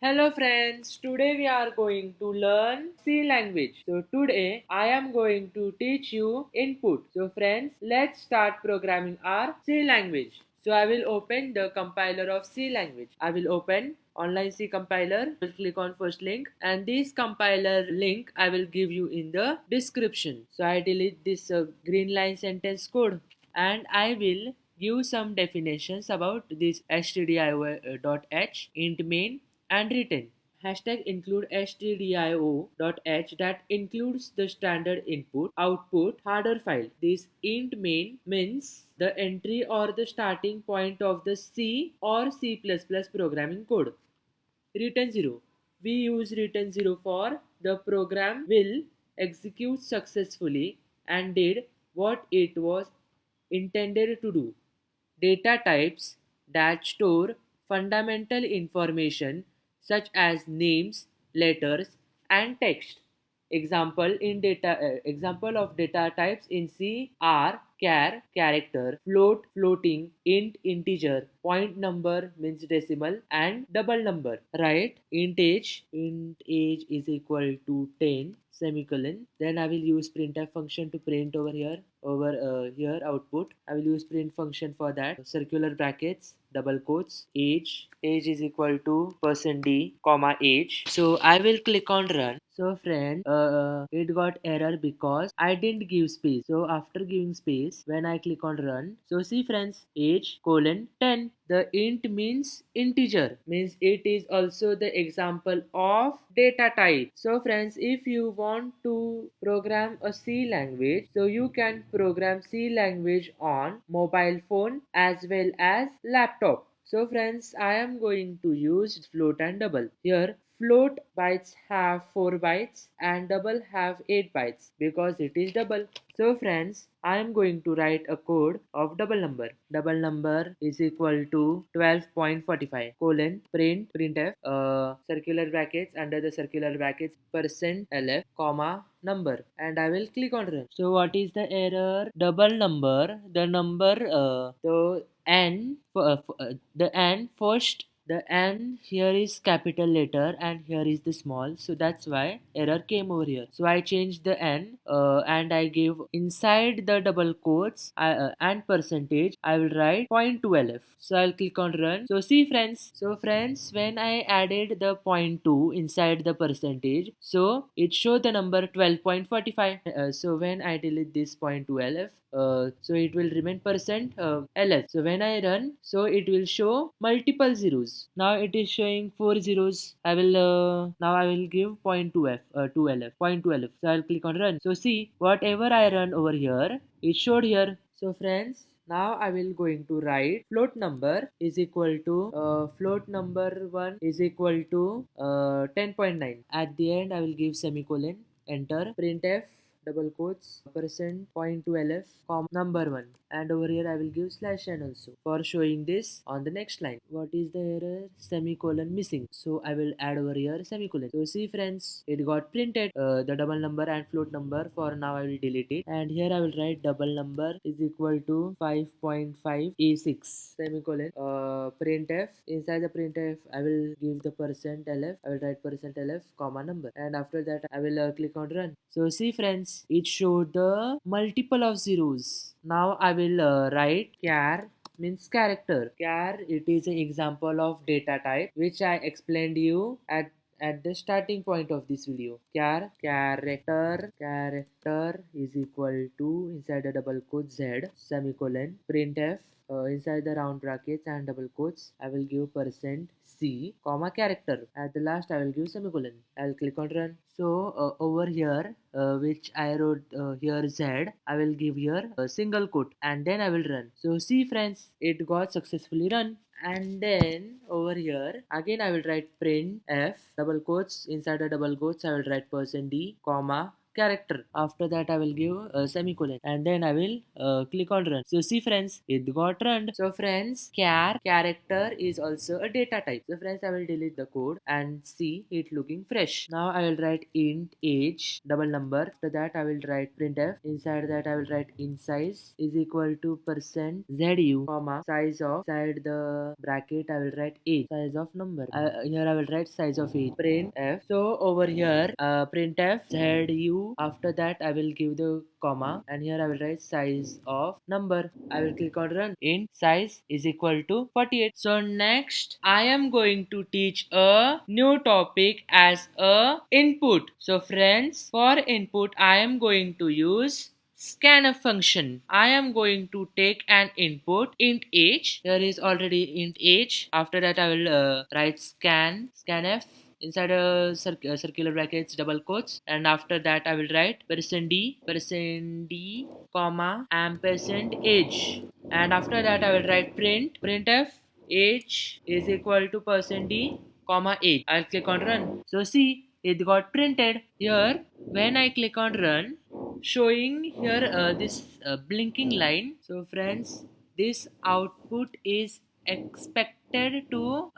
Hello friends, today we are going to learn C language. So today I am going to teach you input. So friends, let's start programming our C language. So I will open the compiler of C language. I will open online C compiler. I will click on first link and this compiler link I will give you in the description. So I delete this green line sentence code and I will give some definitions about this stdio.h int main and written. Hashtag include stdio.h that includes the standard input output header file. This int main means the entry or the starting point of the C or C++ programming code. Return 0. We use return 0 for the program will execute successfully and did what it was intended to do. Data types that store fundamental information such as names, letters, and text. Example of data types in C are char character, float floating, int integer, point number means decimal, and double number. Right? Int age is equal to 10 semicolon. Then I will use printf function to print over here output. I will use print function for that. Circular brackets, double quotes, age is equal to %d comma age. So I will click on run. So friend, it got error because I didn't give space. So after giving space, when I click on run, so see friends, age colon 10. The int means integer, means it is also the example of data type. So friends, if you want to program a C language, so you can program C language on mobile phone as well as laptop. So friends, I am going to use float and double. Here float bytes have 4 bytes and double have 8 bytes because it is double. So friends, I am going to write a code of double number. Double number is equal to 12.45 colon printf circular brackets, under the circular brackets %lf comma number, and I will click on run. So what is the error? Double number, the number the n first, the n here is capital letter and here is the small, so that's why error came over here. So I changed the n and I gave inside the double quotes and percentage I will write 0.12. So I'll click on run. So see friends, when I added the 0.2 inside the percentage, so it showed the number 12.45. So when I delete this 0.12, so it will remain %lf. So when I run, so it will show multiple zeros. Now it is showing 4 zeros. I will give 0.2f 2lf 0.12. So I'll click on run. So see, whatever I run over here, it showed here. So friends, now I will going to write float number is equal to float number 1 is equal to 10.9. At the end I will give semicolon, enter, printf double quotes %.12 comma number 1, and over here I will give slash n also for showing this on the next line. What is the error? Semicolon missing, so I will add over here semicolon. So see friends, it got printed the double number and float number. For now I will delete it, and here I will write double number is equal to 5.5 a6 semicolon printf. Inside the printf I will give the %lf. I will write %lf comma number, and after that I will click on run. So see friends, it showed the multiple of zeros. Now I will write char means character. Char, it is an example of data type which I explained you at the starting point of this video. Char character is equal to inside the double quote z semicolon printf inside the round brackets and double quotes I will give %c comma character. At the last I will give semicolon. I will click on run. So over here which I wrote here z, I will give here a single quote and then I will run. So see friends, it got successfully run. And then over here again I will write print f double quotes. Inside the double quotes I will write %d comma character. After that I will give a semicolon and then I will click on run. So see friends, it got run. So friends, character is also a data type. So friends, I will delete the code and see it looking fresh. Now I will write int age double number. After that I will write printf. Inside that I will write in size is equal to percent zu comma size of, inside the bracket I will write age, size of number. Here I will write size of age, printf. So over here printf zu. After that I will give the comma and here I will write size of number. I will click on run. Int size is equal to 48. So next I am going to teach a new topic as a input. So friends, for input I am going to use scanf function. I am going to take an input int age. Here is already int age. After that I will write scanf inside a circular brackets double quotes, and after that I will write %d comma ampersand age, and after that I will write printf age is equal to %d comma age. I'll click on run. So see, it got printed here. When I click on run, showing here this blinking line. So friends, this output is expected to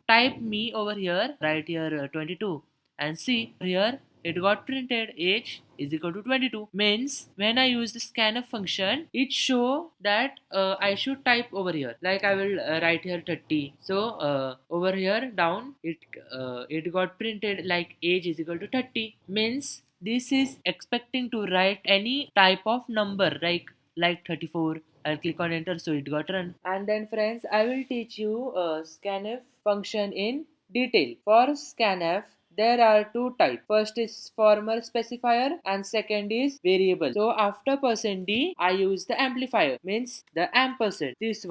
type me over here, right here 22, and see here it got printed age is equal to 22. Means when I use the scanf function, it show that I should type over here, like I will write here 30. So over here down it got printed like age is equal to 30. Means this is expecting to write any type of number like 34. I'll click on enter, so it got run. And then friends, I will teach you scanf function in detail. For scanf, there are two types. First is former specifier and second is variable. So after %d, I use the amplifier, means the ampersand, this one.